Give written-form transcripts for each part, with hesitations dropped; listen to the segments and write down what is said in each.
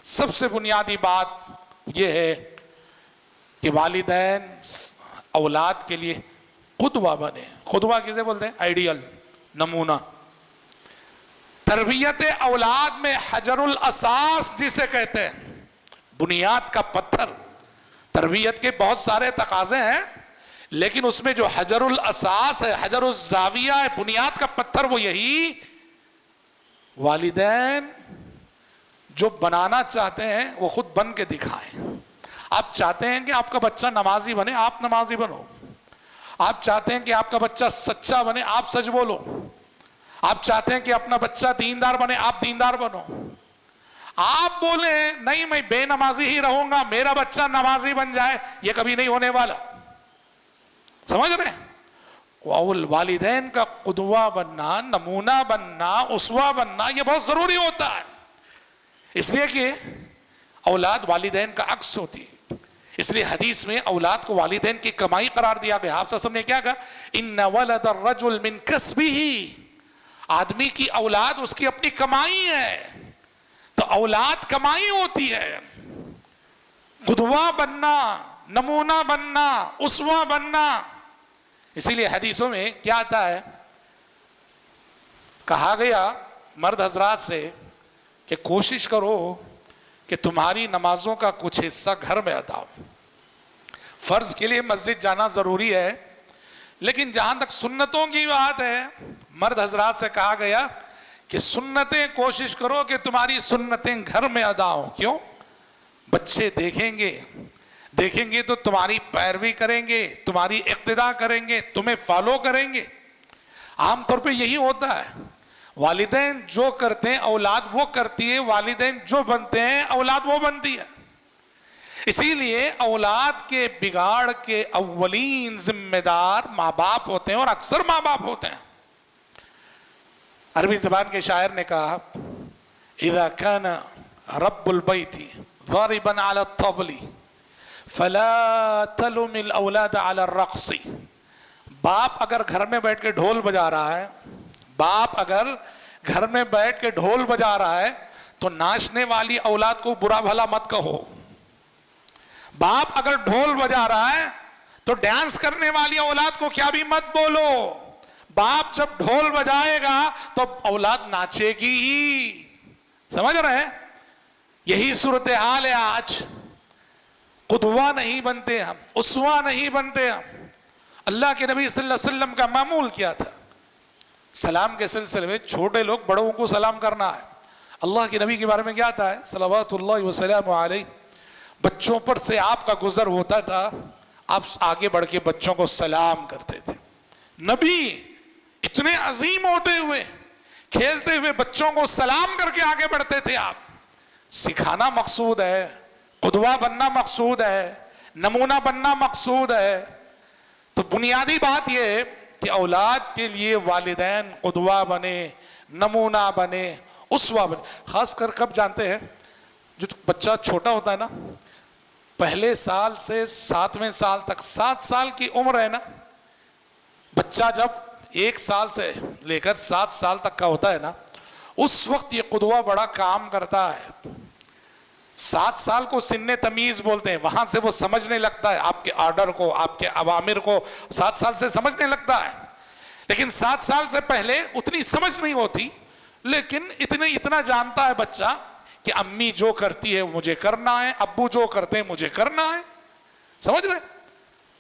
سب سے بنیادی بات یہ ہے کہ والدین اولاد کے لیے قدوہ بنے. قدوہ کسے بولتے ہیں؟ آئیڈیل، نمونہ. تربیت اولاد میں حجر الاساس جسے کہتے ہیں، بنیاد کا پتھر. تربیت کے بہت سارے تقاضے ہیں، لیکن اس میں جو حجر الاساس ہے، حجر الزاویہ ہے، بنیاد کا پتھر، وہ یہی والدین جو بنانا چاہتے ہیں وہ خود بن کے دکھائیں. آپ چاہتے ہیں کہ آپ کا بچہ نمازی بنے، آپ نمازی بنو. آپ چاہتے ہیں کہ آپ کا بچہ سچا بنے، آپ سچ بولو. آپ چاہتے ہیں کہ اپنا بچہ دیندار بنے، آپ دیندار بنو. آپ بولیں نہیں میں بے نمازی ہی رہوں گا، میرا بچہ نمازی بن جائے، یہ کبھی نہیں ہونے والا. سمجھ رہے ہیں؟ والدین کا قدوہ بننا، نمونہ بننا، اسوہ بننا، یہ بہت ضروری ہوتا ہے. اس لیے کہ اولاد والدین کا عکس ہوتی ہے. اس لیے حدیث میں اولاد کو والدین کی کمائی قرار دیا گیا. آپ صلی اللہ علیہ وسلم نے کیا کہا؟ ان ولد الرجل من کسبہ، آدمی کی اولاد اس کی اپنی کمائی ہے. تو اولاد کمائی ہوتی ہے. قدوہ بننا، نمونہ بننا، اسوہ بننا. اسی لیے حدیثوں میں کیا آتا ہے؟ کہا گیا مرد حضرات سے کہ کوشش کرو کہ تمہاری نمازوں کا کچھ حصہ گھر میں ادا ہو. فرض کے لیے مسجد جانا ضروری ہے، لیکن جہاں تک سنتوں کی بات ہے، مرد حضرات سے کہا گیا کہ سنتیں کوشش کرو کہ تمہاری سنتیں گھر میں ادا ہوں. کیوں؟ بچے دیکھیں گے تو تمہاری پیروی کریں گے، تمہاری اقتداء کریں گے، تمہیں فالو کریں گے. عام طور پہ یہی ہوتا ہے. والدین جو کرتے ہیں اولاد وہ کرتی ہے، والدین جو بنتے ہیں اولاد وہ بنتی ہے. اسی لیے اولاد کے بگاڑ کے اولین ذمہ دار ماں باپ ہوتے ہیں، اور اکثر ماں باپ ہوتے ہیں. عربی زبان کے شاعر نے کہا اذا كان رب البيت ضاربا على الطبل فلا تلم الاولاد على الرقص. باپ اگر گھر میں بیٹھ کے ڈھول بجا رہا ہے، باپ اگر گھر میں بیٹھ کے ڈھول بجا رہا ہے تو ناچنے والی اولاد کو برا بھلا مت کہو. باپ اگر ڈھول بجا رہا ہے تو ڈانس کرنے والی اولاد کو کیا بھی مت بولو. باپ جب ڈھول بجائے گا تو اولاد ناچے گی ہی. سمجھ رہے ہیں؟ یہی صورتحال ہے آج. قدوہ نہیں بنتے ہم، اسوہ نہیں بنتے ہم. اللہ کے نبی صلی اللہ علیہ وسلم کا معمول کیا تھا؟ سلام کے سلسلے میں چھوٹے لوگ بڑوں کو سلام کرنا ہے. اللہ کے نبی کے بارے میں کیا آتا ہے؟ صلوات اللہ وسلام علیہ. بچوں پر سے آپ کا گزر ہوتا تھا، آپ آگے بڑھ کے بچوں کو سلام کرتے تھے. نبی اتنے عظیم ہوتے ہوئے، کھیلتے ہوئے بچوں کو سلام کر کے آگے بڑھتے تھے. آپ سکھانا مقصود ہے، قدوہ بننا مقصود ہے، نمونہ بننا مقصود ہے. تو بنیادی بات یہ ہے کہ اولاد کے لیے والدین قدوہ بنے، نمونہ بنے، اسوہ بنے. خاص کر کب جانتے ہیں؟ جو بچہ چھوٹا ہوتا ہے نا، پہلے سال سے 7ویں سال تک، 7 سال کی عمر ہے نا، بچہ جب 1 سال سے لے کر 7 سال تک کا ہوتا ہے نا، اس وقت یہ قدوہ بڑا کام کرتا ہے. 7 سال کو سن تمیز بولتے ہیں، وہاں سے وہ سمجھنے لگتا ہے آپ کے آرڈر کو، آپ کے اوامر کو 7 سال سے سمجھنے لگتا ہے. لیکن 7 سال سے پہلے اتنی سمجھ نہیں ہوتی، لیکن اتنا جانتا ہے بچہ کہ امی جو کرتی ہے مجھے کرنا ہے، ابو جو کرتے ہیں مجھے کرنا ہے. سمجھ رہے؟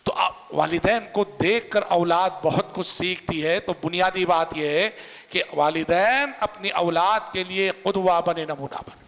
تو والدین کو دیکھ کر اولاد بہت کچھ سیکھتی ہے. تو بنیادی بات یہ ہے کہ والدین اپنی اولاد کے لیے قدوہ بنے، نمونہ بنے.